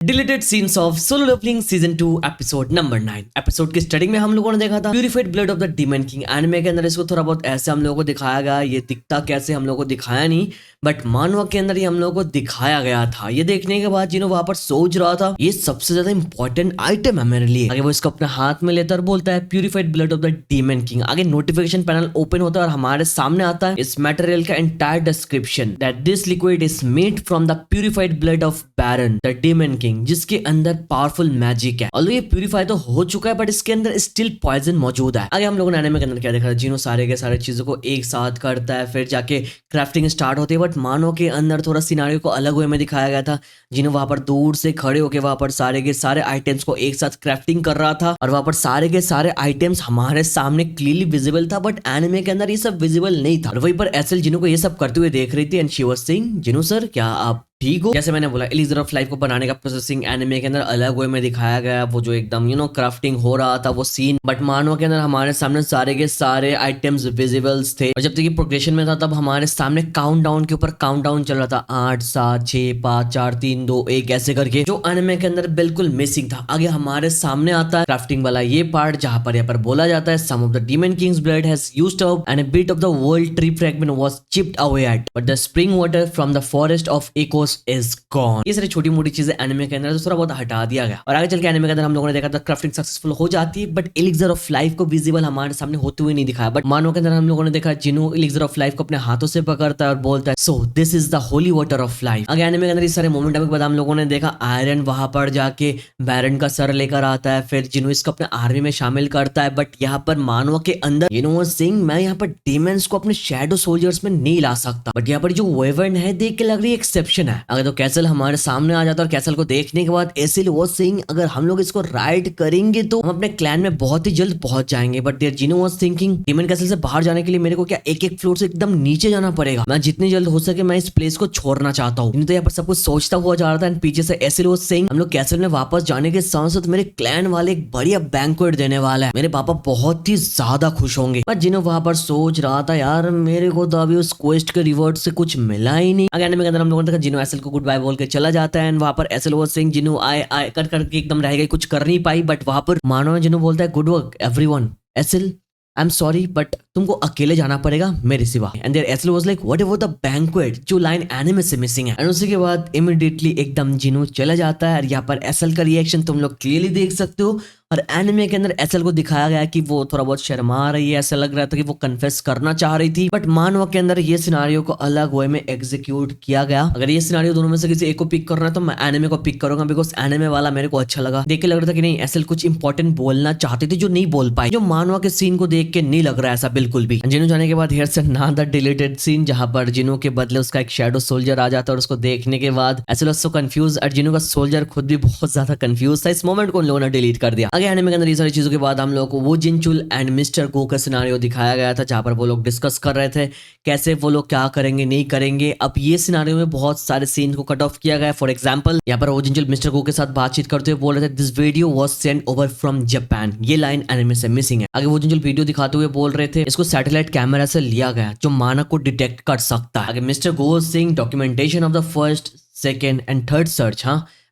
Deleted scenes of Solo Leveling season 2 episode number 9। Episode की starting में हम लोगों ने देखा था purified blood of the demon king. Anime के अंदर इसको थोड़ा बहुत ऐसे हम लोगों को दिखाया गया, ये दिखता कैसे हम लोगों को दिखाया नहीं, बट मानवा के अंदर ये हम लोगों को दिखाया गया था। ये देखने के बाद जिन्हों वहां पर सोच रहा था ये सबसे ज्यादा इंपॉर्टेंट आइटम है मेरे लिए। आगे वो इसको अपने हाथ में लेता और बोलता है purified blood of the demon king. आगे नोटिफिकेशन पैनल ओपन होता है और हमारे सामने आता है इस मटेरियल का entire description that this liquid is made from the purified blood of Baran the demon king, जिसके अंदर पावरफुल मैजिक है। ऑल्दो ये प्यूरिफाई तो हो चुका है बट इसके अंदर स्टिल पॉइजन मौजूद है। आगे हम लोगों ने एनिमे के अंदर क्या देखा, जिन्हों सारे के सारे चीजों को एक साथ करता है, फिर जाके क्राफ्टिंग स्टार्ट होती है। बट मानो के अंदर थोड़ा सिनारियो को अलग वे में दिखाया गया था, जिन्हों वहां पर दूर से खड़े होकर वहां पर सारे के सारे आइटम्स को एक साथ क्राफ्टिंग कर रहा था और वहां पर सारे के सारे आइटम्स हमारे सामने क्लियरली विजिबल था। बट एनिमे के अंदर ये सब विजिबल नहीं था और वहीं पर एसएल जिन्हों को ये सब करते हुए देख रही थी एंड शी वाज सेइंग, जिन्हों सर क्या आप ठीक हो? जैसे मैंने बोला एलिक्सर ऑफ लाइफ को बनाने का प्रोसेसिंग एनिमे के अंदर अलग वे में दिखाया गया, वो जो एकदम क्राफ्टिंग हो रहा था वो सीन। बट मानो के अंदर हमारे सामने सारे के सारे आइटम्स विजिबल्स थे और जब तक ये प्रोग्रेशन में था तब हमारे सामने काउंटडाउन के ऊपर काउंटडाउन चल रहा था, 8 7 6 5 4 3 2 1 ऐसे करके, जो एनिमे के अंदर बिल्कुल मिसिंग था। आगे हमारे सामने आता है क्राफ्टिंग वाला ये पार्ट जहां पर यहाँ पर बोला जाता है some of the demon king's blood has used up and a bit of the world tree fragment was chipped away at but the spring water from the forest of echoes is gone. ये सारी छोटी मोटी चीजें anime के अंदर थोड़ा बहुत हटा दिया गया और आगे चल के एनिमे के अंदर हम लोगों ने देखा था क्राफ्टिंग सक्सेसफुल हो जाती है बट एलिक्सर ऑफ लाइफ को विजिबल हमारे सामने होते हुए नहीं दिखाया। बट मानो के अंदर हम लोगों ने देखा जिन्हों एलिक्सर ऑफ लाइफ को अपने हाथों से पकड़ता है और बोलता है so this is the holy water of life. आगे एनिमे के अंदर इस सारे मोमेंट के बाद हम लोगों ने देखा आयरन वहां पर जाके बैरन का सर लेकर आता है, फिर जिन्हों इसको अपने आर्मी में शामिल करता है। बट यहाँ पर मानवा के अंदर सिंह मैं यहाँ पर डीमंस को अपने शैडो सोल्जर्स में नहीं ला सकता, बट यहाँ पर जो वेवर्न है देख के लग रही है एक्सेप्शन है। अगर तो कैसल हमारे सामने आ जाता और कैसल को देखने के बाद ऐसे वो सिंह अगर हम लोग इसको राइड करेंगे तो हम अपने क्लैन में बहुत ही जल्द पहुंच जाएंगे। बट देयर जिनो वाज थिंकिंग डीमन कैसल से बाहर जाने के लिए मेरे को क्या एक एक फ्लोर से एकदम नीचे जाना पड़ेगा, मैं जितनी जल्द हो सके मैं इस प्लेस को छोड़ना चाहता हूँ। तो यहाँ पर सब कुछ सोचता हुआ जा रहा था एंड पीछे से ऐसे वो सिंह हम लोग कैसल में वापस जाने के साथ साथ मेरे क्लैन वाले एक बढ़िया बैंक्वेट देने वाला है, मेरे पापा बहुत ही ज्यादा खुश होंगे। बट जिन्हों वहां पर सोच रहा था यार मेरे को तो अभी उस क्वेस्ट के रिवॉर्ड से कुछ मिला ही नहीं। अगेन में अंदर हम लोगों ने देखा जिन्हों एसएल को गुड बाय बोल के चला जाता है एंड वहां पर एसएल वो सिंह जिन्हों आए कर करके एकदम रह गई, कुछ कर नहीं पाई। बट वहां पर मानो जिन्हों बोलता है good work everyone, SL I am sorry but तुमको अकेले जाना पड़ेगा मेरे सिवा। And there SL was like what about the banquet, जो लाइन एनिमे से मिसिंग है। एंड उसी के बाद इमीडिएटली एकदम जिन्हों चला जाता है और यहाँ पर एसएल का रिएक्शन तुम लोग क्लियरली देख सकते हो और एनिमे के अंदर एसएल को दिखाया गया कि वो थोड़ा बहुत शर्मा रही है, ऐसा लग रहा था कि वो कन्फेस करना चाह रही थी। बट मानवा के अंदर ये सिनारियो को अलग वे में एग्जीक्यूट किया गया। अगर ये सिनारियो दोनों में से किसी एक को पिक करना है तो मैं एनिमे को पिक करूंगा, बिकॉज एनिमे वाला मेरे को अच्छा लगा। देख के लग रहा था कि नहीं एसएल कुछ इंपॉर्टेंट बोलना चाहती थी जो नहीं बोल पाई, जो मानवा के सीन को देख के नहीं लग रहा है ऐसा बिल्कुल भी। जिन्हों जाने के बाद हेयर से ना द डिलीटेड सीन जहां पर जिन्हों के बदले उसका एक शैडो सोल्जर आ जाता है और उसको देखने के बाद एसएल वाज सो कंफ्यूज और जिन्हों का सोल्जर खुद भी बहुत ज्यादा कंफ्यूज था। इस मोमेंट को उन लोगों ने डिलीट कर दिया। आगे एनिमे के अंदर ये सारी चीजों के बाद हम लोग को वो जिनचुल एंड मिस्टर गो का सिनारियो दिखाया गया था जहां पर वो लोग डिस्कस कर रहे थे कैसे वो लोग क्या करेंगे नहीं करेंगे। अब ये सिनारियो में बहुत सारे सीन को कट ऑफ किया गया। फॉर एग्जांपल यहाँ पर वो जिनचुल मिस्टर गो के साथ बातचीत करते हुए बोल रहे थे this video was sent over from Japan, ये लाइन एनिमे से मिसिंग है। आगे वो जिनचुल वीडियो दिखाते हुए बोल रहे थे इसको सैटेलाइट कैमरा से लिया गया जो मानव को डिटेक्ट कर सकता है। आगे mister go Singh documentation of the first second and third search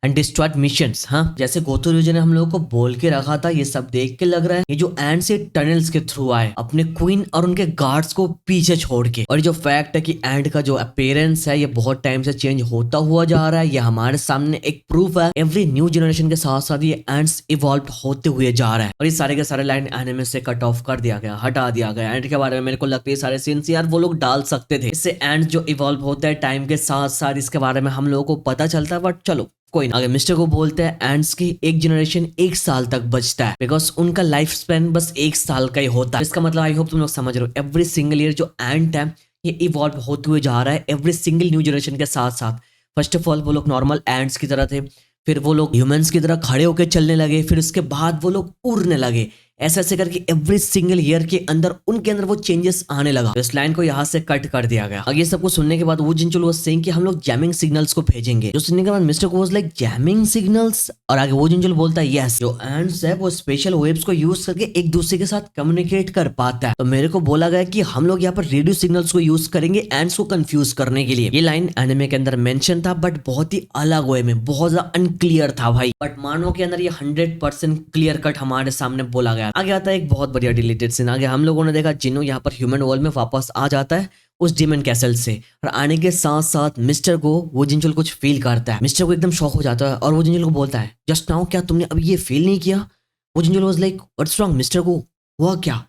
and destroyed missions. जैसे गोतो रीजन ने हम लोगों को बोल के रखा था, ये सब देख के लग रहा है ये जो एंड से टनल्स के थ्रू आए अपने क्वीन और उनके गार्ड्स को पीछे छोड़ के। और जो फैक्ट है कि एंड का जो अपीयरेंस है ये बहुत टाइम से चेंज होता हुआ जा रहा है, ये हमारे सामने एक प्रूफ है। एवरी न्यू जनरेशन के साथ साथ ये एंड्स इवॉल्व होते हुए जा रहा है और ये सारे के सारे लाइन एनिमे से कट ऑफ कर दिया गया, हटा दिया गया। एंड के बारे में मेरे को लगता है सारे सीन्स यार वो लोग डाल सकते थे, इससे एंड जो इवॉल्व होता है टाइम के साथ साथ इसके बारे में हम लोगों को पता चलता है। बट चलो कोई ना। आगे मिस्टर को बोलते हैं एंड्स की एक जनरेशन 1 साल तक बचता है बिकॉज उनका लाइफ स्पेन बस 1 साल का ही होता है। इसका मतलब आई होप तुम लोग समझ रहे हो, एवरी सिंगल ईयर जो एंड है ये इवॉल्व होते हुए जा रहा है एवरी सिंगल न्यू जनरेशन के साथ साथ। फर्स्ट ऑफ ऑल वो लोग नॉर्मल एंड्स की तरह थे, फिर वो लोग ह्यूमंस की तरह खड़े होकर चलने लगे, फिर उसके बाद वो लोग उड़ने लगे। ऐसे ऐसे करके एवरी सिंगल ईयर के अंदर उनके अंदर वो चेंजेस आने लगा। तो इस लाइन को यहाँ से कट कर दिया गया। आगे सब कुछ सुनने के बाद वो जिनचुल वाज सेइंग कि हम लोग जैमिंग सिग्नल्स को भेजेंगे। जो सुनने के बाद मिस्टर को वाज लाइक जैमिंग सिग्नल्स, और आगे वो जिनचुल बोलता है यस, जो एंड्स है वो स्पेशल वेव्स को यूज करके एक दूसरे के साथ कम्युनिकेट कर पाता है। तो मेरे को बोला गया कि हम लोग यहाँ पर रेडियो सिग्नल्स को यूज करेंगे एंड्स को कंफ्यूज करने के लिए। ये लाइन एनिमे के अंदर मेंशन था बट बहुत ही अलग वे में, बहुत ज्यादा अनक्लियर था भाई। बट मानो के अंदर ये 100% क्लियर कट हमारे सामने बोला गया। आगे आता है एक बहुत बढ़िया डिलीटेड सीन। आगे हम लोगों ने देखा जिन्हों यहाँ पर ह्यूमन वर्ल्ड में वापस आ जाता है उस डीमन कैसल से, और आने के साथ साथ मिस्टर को वो जिंजुल कुछ फील करता है। मिस्टर को एकदम शॉक हो जाता है और वो जिंजुल को बोलता है जस्ट नाउ क्या तुमने अभी ये फील नहीं किया? वो जिंजुल was like what's wrong mister को, हुआ क्या?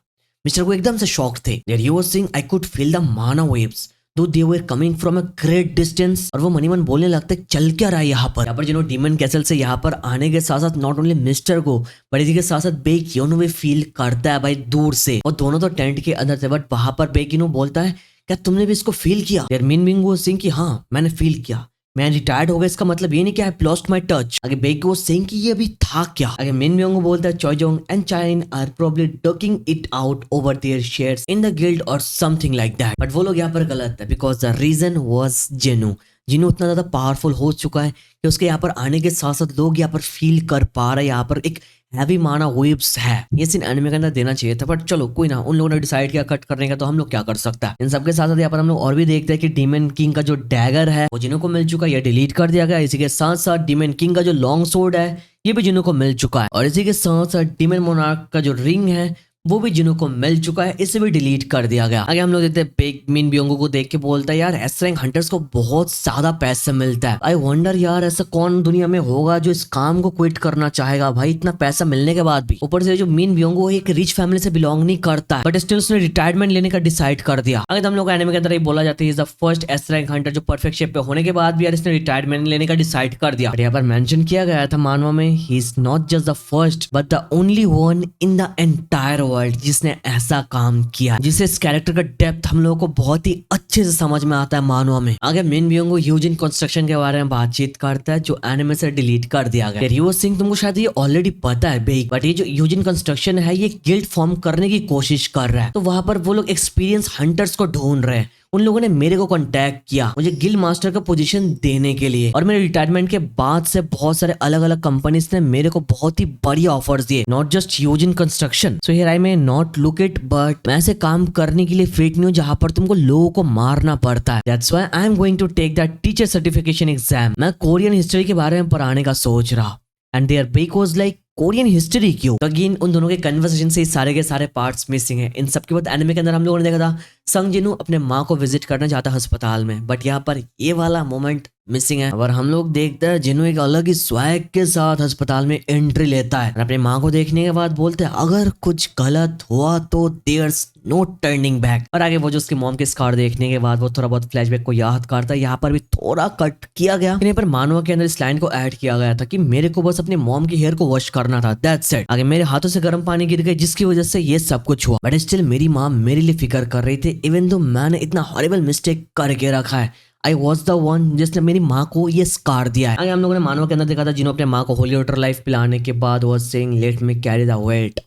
मिस्टर को एकदम से शॉक थे। There he was saying I could feel the mana waves though they were coming from a great distance. और वो मनी मन बोलने लगते चल क्या रहा है यहाँ पर जिन्होंने डीमन कैसल से यहाँ पर आने के साथ साथ नॉट ओनली मिस्टर को बट इसी के साथ साथ बेकिनो भी फील करता है भाई दूर से। और दोनों तो टेंट के अंदर थे बट वहां पर बेकिनो बोलता है क्या तुमने भी इसको फील किया? यार मीन बिंग वो सिंह कि हाँ मैंने फील किया, मैं रिटायर्ड हो गया इसका मतलब ये नहीं कि आई लॉस्ट माय टच। आगे बेक वो सेइंग कि ये अभी था क्या? आगे मिन बियोंग बोलता है चॉयजोंग एंड चाइन are probably ducking it out over their shares in the guild और समथिंग लाइक दैट। बट वो लोग यहाँ पर गलत है बिकॉज द रीजन वाज जिनू उतना ज्यादा पावरफुल हो चुका है कि उसके यहाँ पर आने के साथ साथ लोग यहाँ पर फील कर पा रहे हैं यहाँ पर एक हैवी माना वेव्स है। ये सीन एनिमे के अंदर देना चाहिए था बट चलो कोई ना, उन लोगों ने डिसाइड किया कट करने का तो हम लोग क्या कर सकता है। इन सबके साथ साथ यहाँ पर हम लोग और भी देखते हैं कि डीमन किंग का जो डैगर है वो जिन्हों को मिल चुका है, ये डिलीट कर दिया गया। इसी के साथ साथ डीमन किंग का जो लॉन्ग सोर्ड है ये भी जिन्हों को मिल चुका है, और इसी के साथ साथ डीमन मोनार्क का जो रिंग है वो भी जिन्हों को मिल चुका है, इसे भी डिलीट कर दिया गया। आगे हम लोग देखते हैं पेग मिन बियोंगो को देख के बोलता है यार एस रैंक हंटर्स को बहुत ज्यादा पैसा मिलता है। आई वंडर यार ऐसा कौन दुनिया में होगा जो इस काम को क्विट करना चाहेगा भाई इतना पैसा मिलने के बाद भी। ऊपर से जो मिन बियोंगो एक रिच फैमिली से बिलोंग नहीं करता है बट स्टिल उसने रिटायरमेंट लेने का डिसाइड कर दिया। अगर हम लोग एनिमे के अंदर बोला जाता है फर्स्ट एस रैंक हंटर जो परफेक्ट शेप पे होने के बाद भी यार इसने रिटायरमेंट लेने का डिसाइड कर दिया। यहाँ पर मेंशन किया गया था मानवा में he is not just the first but the only one in the entire world जिसने ऐसा काम किया, जिसे इस कैरेक्टर का डेप्थ हम लोगों को बहुत ही अच्छे से समझ में आता है मानवा में। आगे मिन बियोंगो यूजिन कंस्ट्रक्शन के बारे में बातचीत करता है जो एनिमे से डिलीट कर दिया गया। रियो सिंह तुमको शायद ये ऑलरेडी पता है बेक बट ये जो यूजिन कंस्ट्रक्शन है ये गिल्ड फॉर्म करने की कोशिश कर रहा है। तो वहां पर वो लोग एक्सपीरियंस हंटर्स को ढूंढ रहे हैं। उन लोगों ने मेरे को कांटेक्ट किया मुझे गिल्ड मास्टर का पोजीशन देने के लिए, और मेरे रिटायरमेंट के बाद से बहुत सारे अलग अलग कंपनीज ने मेरे को बहुत ही बढ़िया ऑफर्स दिए, not just Eugene construction. So here I may not look it but मैं ऐसे काम करने के लिए फिट नहीं हूँ जहां पर तुमको लोगों को मारना पड़ता है। That's why I am going to take that teacher certification exam. मैं कोरियन हिस्ट्री के बारे में पढ़ाने का सोच रहा। And there Baek was like Korean history क्यों? तो अगेन उन दोनों के कन्वर्सेशन से सारे के सारे पार्ट्स मिसिंग है। इन सब के बाद एनिमे के अंदर हम लोगों ने देखा था संग जिनू अपने माँ को विजिट करना चाहता है अस्पताल में बट यहाँ पर ये वाला मोमेंट मिसिंग है। और हम लोग देखते हैं जिन्हों एक अलग ही स्वैग के साथ अस्पताल में एंट्री लेता है और अपने माँ को देखने के बाद बोलते हैं अगर कुछ गलत हुआ तो देयर्स नो टर्निंग बैक। और आगे वो जो उसकी मॉम के स्कार देखने के बाद वो थोड़ा बहुत फ्लैशबैक को याद करता है। यहाँ पर भी थोड़ा कट किया गया, यहाँ पर मानवा के अंदर इस लाइन को ऐड किया गया था कि मेरे को बस अपने मॉम की हेयर को वॉश करना था, दैट्स इट। आगे मेरे हाथों से गर्म पानी गिर गए जिसकी वजह से ये सब कुछ हुआ बट स्टिल मेरी माँ मेरे लिए फिक्र कर रही थी इवन दो मैंने इतना हॉरिबल मिस्टेक करके रखा है। आई वॉज द वन जिसने मेरी माँ को ये स्कार दिया है। आगे हम लोगों ने मानवा के अंदर देखा था जिन्होंने अपने माँ को होली वाटर लाइफ पिलाने के बाद was saying let me carry the weight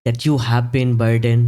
that you have been burden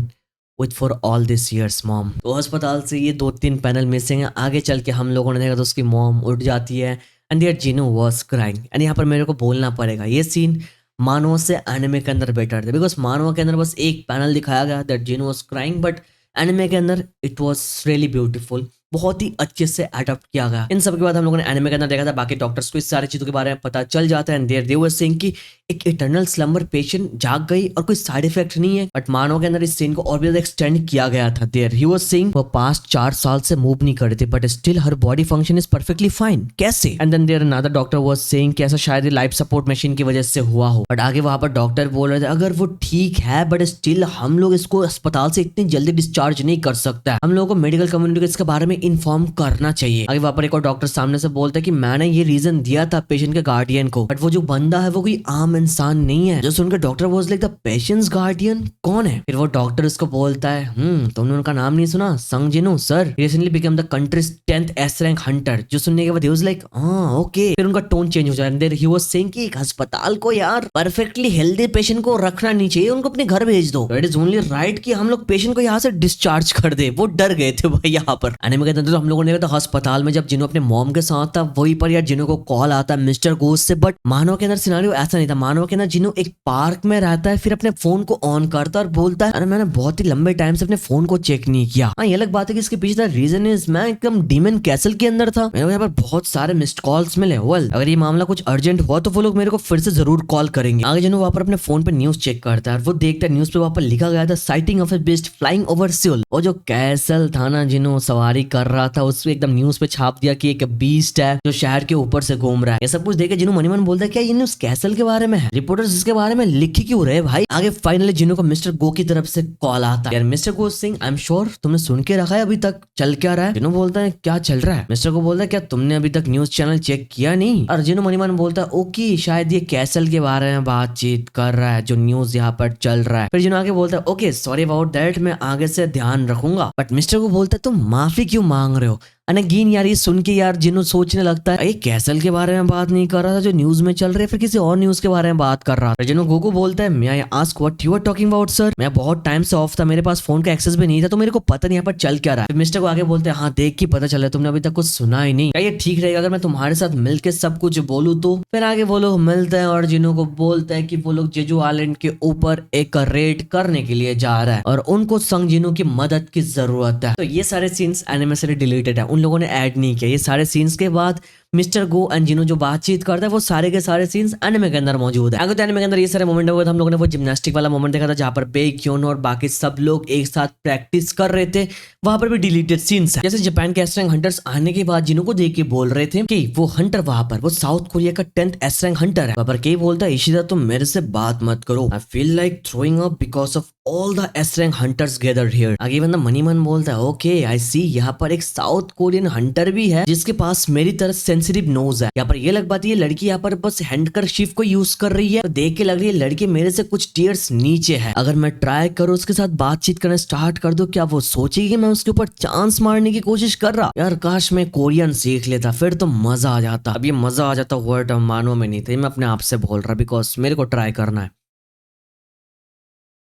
with for all this years mom. तो अस्पताल से ये 2-3 पैनल मिसिंग है। आगे चल के हम लोगों ने देखा तो उसकी मॉम उठ जाती है and there Jinwoo was crying. And यहाँ पर मेरे को बोलना पड़ेगा ये सीन मानवा से एनिमे के अंदर बेटर थे बिकॉज मानवा के अंदर बस एक पैनल दिखाया गया that Jinu was crying but anime के अंदर इट वाज रियली ब्यूटीफुल, बहुत ही अच्छे से अडॉप्ट किया गया। इन सब के बाद हम लोगों ने एनिमे के अंदर देखा था बाकी डॉक्टर्स को इस सारी चीजों के बारे में पता चल जाता है and there they were saying कि एक इटर्नल स्लम्बर पेशेंट जाग गई और कोई साइड इफेक्ट नहीं है। बट मानव के अंदर इस सीन को और भी ज्यादा एक्सटेंड किया गया था। देयर ही वाज सेइंग वो पास्ट 4 साल से मूव नहीं कर रही थी but still her body function is perfectly fine, कैसे? And then there another doctor was saying कि ऐसा शायद लाइफ सपोर्ट मशीन की वजह से हुआ हो। बट आगे वहां पर डॉक्टर बोल रहे थे अगर वो ठीक है बट स्टिल हम लोग इसको अस्पताल से इतनी जल्दी डिस्चार्ज नहीं कर सकता। हम लोगों को मेडिकल कम्युनिटी को इसके बारे में इन्फॉर्म करना चाहिए। आगे वहां पर एक और डॉक्टर सामने से बोलता है कि मैंने ये रीजन दिया था पेशेंट के गार्डियन को, बट वो जो बंदा है वो कोई आम इंसान नहीं है। जो सुनकर doctor was like the patients guardian कौन है? फिर वो डॉक्टर उसको बोलता है तुमने उनका नाम नहीं सुना, संग Jinu sir recently become the countries 10th S rank Hunter. जो सुनने के बाद ही वाज लाइक ओके। फिर उनका टोन चेंज हो जाता है। ही वाज सेइंग कि एक अस्पताल को यार परफेक्टली हेल्दी पेशेंट को रखना नहीं चाहिए, उनको अपने घर भेज दो। इट इज ओनली राइट कि हम लोग पेशेंट को यहाँ से डिस्चार्ज कर दे। वो डर गए थे भाई यहाँ पर। एनीमे के अंदर तो हम लोगों ने देखा था अस्पताल में जब जिन्हों अपने मॉम के साथ था वहीं पर यार जिन्हों को कॉल आता है मिस्टर गोस्ट से, बट मानव के अंदर सिनेरियो ऐसा नहीं था। मानव के अंदर जिन्हों एक पार्क में रहता है, फिर अपने फोन को ऑन करता है और बोलता है अरे मैंने बहुत ही लंबे टाइम से अपने फोन को चेक नहीं किया। हाँ ये अलग बात है कि इसके पीछे रीजन इज मैं एकदम डीमन कैसल के अंदर था, मेरे को यहाँ पर बहुत सारे मिस्ड कॉल्स मिले। वेल अगर ये मामला कुछ अर्जेंट हुआ तो वो लोग मेरे को फिर से जरूर कॉल करेंगे। आगे जिन्हों वहां पर अपने फोन पे न्यूज चेक करता है और वो देखता है न्यूज पे वहां पर लिखा गया था sighting of a beast flying over Seoul. वो जो कैसल था ना जिन्हों सवारी कर रहा था उस एकदम न्यूज पे छाप दिया कि एक बीस्ट है जो शहर के ऊपर से घूम रहा है। ये सब कुछ देखे जिन्हों मनी मन बोलता है क्या ये न्यूज कैसल के बारे में है, रिपोर्टर्स इसके बारे में लिख क्यों रहे भाई। आगे फाइनली जिन्हों को मिस्टर गो की तरफ से कॉल आता है, यार mister go Singh I am sure तुमने सुन के रखा है अभी तक चल क्या रहा है। जिन्हों बोलता है क्या चल रहा है। मिस्टर को बोलता है क्या तुमने अभी तक न्यूज चैनल चेक किया नहीं। और जिन्हों मनी मन बोलता है ओके शायद ये कैसल के बारे में बातचीत कर रहा है जो न्यूज यहाँ पर चल रहा है। फिर जिन्हों आगे बोलता है ओके सॉरी अबाउट दैट, मैं आगे से ध्यान रखूंगा। बट मिस्टर को बोलता है तुम माफी क्यों मांग रहे हो। अनगेन यार ये सुन के यार जिन्हों सोचने लगता है ये कैसल के बारे में बात नहीं कर रहा था जो न्यूज में चल रहा है, फिर किसी और न्यूज के बारे में बात कर रहा था। जिन्हों गोकू बोलता है may I ask what you are talking about sir. मैं बहुत टाइम से ऑफ था, मेरे पास फोन का एक्सेस भी नहीं था तो मेरे को पता नहीं यहाँ पर चल क्या रहा है। मिस्टर को आगे बोलते हैं हाँ देख के पता चला तुमने अभी तक कुछ सुना ही नहीं, क्या ये ठीक रहेगा अगर मैं तुम्हारे साथ मिलकर सब कुछ बोलूँ तो। फिर आगे वो लोग मिलते हैं और जिन्हों को बोलते हैं कि वो लोग जेजू आइलैंड के ऊपर एक रेड करने के लिए जा रहा है और उनको संग जिन्हों की मदद की जरूरत है। तो ये सारे सीन्स एनिमे से डिलीटेड है, उन लोगों ने ऐड नहीं किया। ये सारे सीन्स के बाद मिस्टर गो एंड जिन्हों जो बातचीत करता है वो सारे के सारे सीन्स एनिमे के अंदर मौजूद है। अगर तो एनिमे के अंदर ये सारे मोमेंट हुए थे, हम लोगों ने वो जिम्नास्टिक वाला मोमेंट देखा था जहां पर बे क्योन और बाकी सब लोग एक साथ प्रैक्टिस कर रहे थे, वहां पर भी डिलीटेड सीन्स है। जैसे जापान के एस रैंक हंटर्स आने के बाद जिन्हों को देख के बोल रहे थे कि वो हंटर वहां पर वो साउथ कोरिया का 10th एस रैंक हंटर है। वहां पर के बोलता है इशिदा तुम मेरे से बात मत करो, I feel like throwing up because of all the S rank hunters gathered here. आगे बंदा मनी मन बोलता है ओके आई सी यहाँ पर एक साउथ कोरियन हंटर भी है जिसके पास मेरी तरह सेंसिटिव नोज है। यहाँ पर ये लग बात ये लड़की यहाँ पर बस हैंडकरचीफ को यूज कर रही है, तो देख के लग रही है लड़की मेरे से कुछ टीयर्स नीचे है। अगर मैं ट्राई करूँ उसके साथ बातचीत करना स्टार्ट कर दूं, क्या वो सोचेगी मैं उसके ऊपर चांस मारने की कोशिश कर रहा। यार काश मैं कोरियन सीख लेता फिर तो मजा आ जाता। अब ये मजा आ जाता वर्ड मानो में नहीं था, मैं अपने आप से बोल रहा बिकॉज मेरे को ट्राई करना है।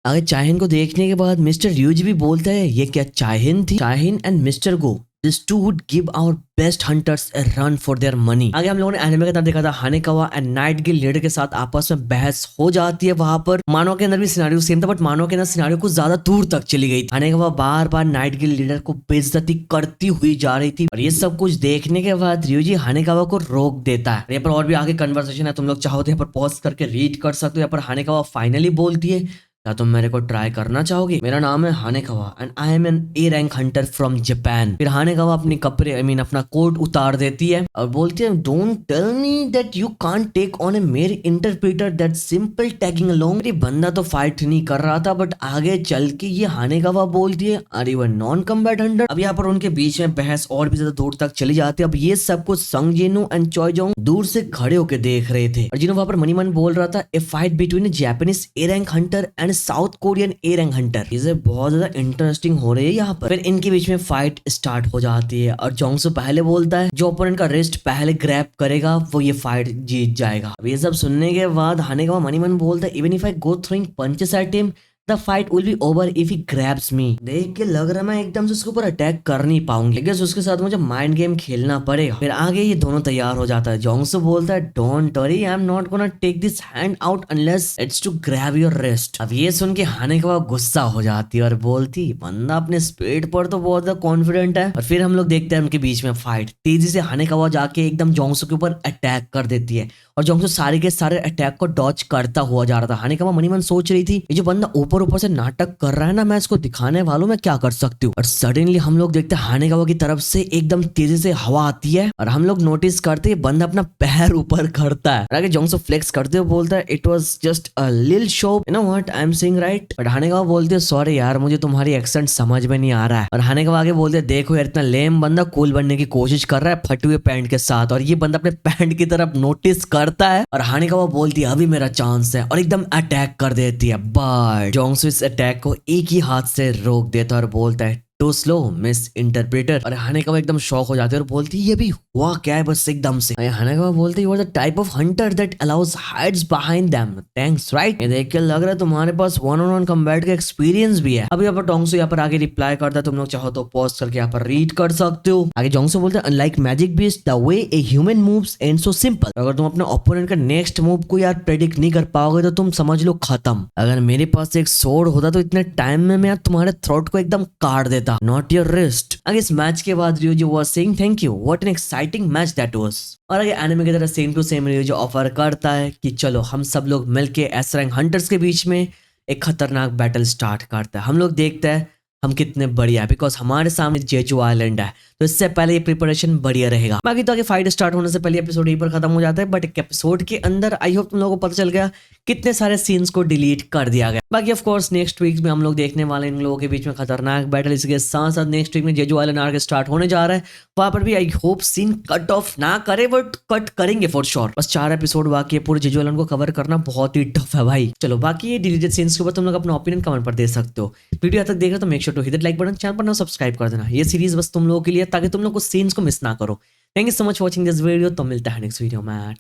आगे चाहिन को देखने के बाद मिस्टर र्यूजी भी बोलता है ये क्या चाहिन थी। चाहिन and mister Go this two would give our best hunters a run for their money. आगे हम लोगों ने एनिमे के अंदर देखा था Hanekawa and knight guild leader के साथ आपस में बहस हो जाती है। वहां पर मानव के अंदर भी सिनेरियो सेम था, बट मानव के अंदर सिनेरियो कुछ ज्यादा दूर तक चली गई थी। हानेकावा बार बार नाइट गिल्ड लीडर को बेइज्जती करती हुई जा रही थी और ये सब कुछ देखने के बाद र्यूजी हानेकावा को रोक देता है। यहाँ पर और भी आगे कन्वर्सेशन है, तुम लोग चाहो तो यहाँ पर पॉज करके रीड कर सकते हो। यहाँ पर हानेकावा फाइनली बोलती है क्या तुम मेरे को ट्राई करना चाहोगे। मेरा नाम है Hanekawa and I am an A rank hunter from Japan. फिर हानेकावा अपने कपड़े अपना कोट उतार देती है और बोलती है don't tell me that you can't take on a मेरे interpreter that simple tagging along. ये बंदा तो फाइट नहीं कर रहा था, बट आगे चल के ये हानेकावा बोलती है are you a non combat hunter. अब यहाँ पर उनके बीच में बहस और भी ज्यादा दूर तक चली जाती है। अब ये सब कुछ संग जेनु एंड चॉय जोंग दूर से खड़े होकर देख रहे थे और जिन्हों वहां पर मनी मन बोल रहा था a fight between Japanese A rank hunter and South Korean A rank hunter. ये बहुत ज्यादा इंटरेस्टिंग हो रही है यहाँ पर। फिर इनके बीच में फाइट स्टार्ट हो जाती है और जोंगसू पहले बोलता है जो ओपोनेंट का रिस्ट पहले ग्रैब करेगा वो ये फाइट जीत जाएगा। अब ये सब सुनने के बाद हानेकावा मनी मन बोलता है even if I go throwing punches at him the fight will be over if he grabs me. देख के लग रहा मैं एकदम से उसके ऊपर अटैक कर नहीं पाऊंगी, लेकिन उसके साथ मुझे माइंड गेम खेलना पड़ेगा। फिर आगे ये दोनों तैयार हो जाता है। जोंगसू बोलता है don't worry I am not gonna take this hand out unless it's to grab your wrist. अब ये सुन के हानेकावा गुस्सा हो जाती है और बोलती बंदा अपने स्पीड पर तो बहुत ज्यादा कॉन्फिडेंट है। और फिर हम लोग देखते हैं उनके बीच में फाइट। तेजी से हानेकावा जाके एकदम जोंगसू के ऊपर अटैक कर देती है और जोंगसू सारे के सारे अटैक को डॉच करता हुआ जा रहा था। हानेकावा मनी मन सोच रही थी ये जो बंदा ऊपर ऊपर ऊपर से नाटक कर रहा है ना, मैं इसको दिखाने वालों मैं क्या कर सकती हूँ। और सडनली हम लोग देखते हैं हानेगावा की तरफ से एकदम तेजी से हवा आती है और हम लोग नोटिस करते हैं बंदा अपना पैर ऊपर करता है। आगे जोंगसो फ्लेक्स करते हुए बोलता है it was just a little show, you know what I am saying right. But Hanegawa बोलते है सॉरी यार मुझे तुम्हारी एक्सेंट समझ में नहीं आ रहा है। और हानेगावा आगे बोलते हैं देखो यार इतना लेम बंदा कूल बनने की कोशिश कर रहा है फटे हुए पैंट के साथ, और ये बंदा अपने पैंट की तरफ नोटिस करता है और हानेगावा बोलती है अभी मेरा चांस है और एकदम अटैक कर देती है। बट जोंगसो इस अटैक को एक ही हाथ से रोक देता है और बोलता है टू स्लो मिस इंटरप्रेटर। और हानेगावा एकदम शॉक हो जाते हैं और बोलती है ये भी हुआ क्या है बस एकदम से। हानेगावा बोलती है you are the type of hunter that always hides behind them, thanks right. ये देख के लग रहा है तुम्हारे पास वन ऑन वन कम्बैट का एक्सपीरियंस भी है। अभी यहाँ पर जोंगसो यहाँ पर आगे रिप्लाई करता है, तुम लोग चाहो तो पॉज करके यहाँ पर रीड कर सकते हो। आगे जोंगसो बोलते हैं unlike magic beast the way a human moves and so simple. अगर तुम अपने ओपोनेंट का नेक्स्ट मूव को यार प्रेडिक्ट नहीं कर पाओगे तो तुम समझ लो खत्म। अगर मेरे पास एक सोर्ड होता तो इतने टाइम में मैं तुम्हारे थ्रोट को एकदम काट देता, नॉट योर रिस्ट। आगे इस मैच के बाद Ryojo was saying thank you, what an exciting match that was. और आगे एनिमे की तरह same to same Ryojo offer करता है कि चलो हम सब लोग मिलके एस रैंक हंटर्स के बीच में एक खतरनाक बैटल स्टार्ट करता है। हम लोग देखते हैं हम कितने बढ़िया है, बिकॉज हमारे सामने जेजू आइलैंड है तो इससे पहले ये प्रिपरेशन बढ़िया रहेगा। बाकी तो आगे फाइट स्टार्ट होने से पहले एपिसोड यहीं पर खत्म हो जाता है, बट एक एपिसोड के अंदर आई होप तुम लोगों को पता चल गया कितने सारे सीन्स को डिलीट कर दिया गया। बाकी ऑफ कोर्स नेक्स्ट वीक में हम लोग देखने वाले इन लोगों के बीच में खतरनाक बैटल। इसके साथ साथ नेक्स्ट वीक में जेजू आइलैंड आर्क स्टार्ट होने जा रहा है, वहां पर भी I hope scene cut off ना करे बट कट करेंगे फॉर श्योर। बस 4 एपिसोड बाकी है, पूरे जेजू आइलैंड को कवर करना बहुत ही टफ है भाई। चलो बाकी ये डिलीटेड सीन्स के ऊपर तुम लोग अपना ओपिनियन कमेंट पर दे सकते हो। वीडियो तक देख रहे तो make sure to hit that like button, channel पर ना सब्सक्राइब कर देना। ये सीरीज बस तुम लोगों के लिए ताकि तुम लोग को सीन्स को मिस ना करो। Thank you so much watching this video, तो मिलता है नेक्स्ट वीडियो में।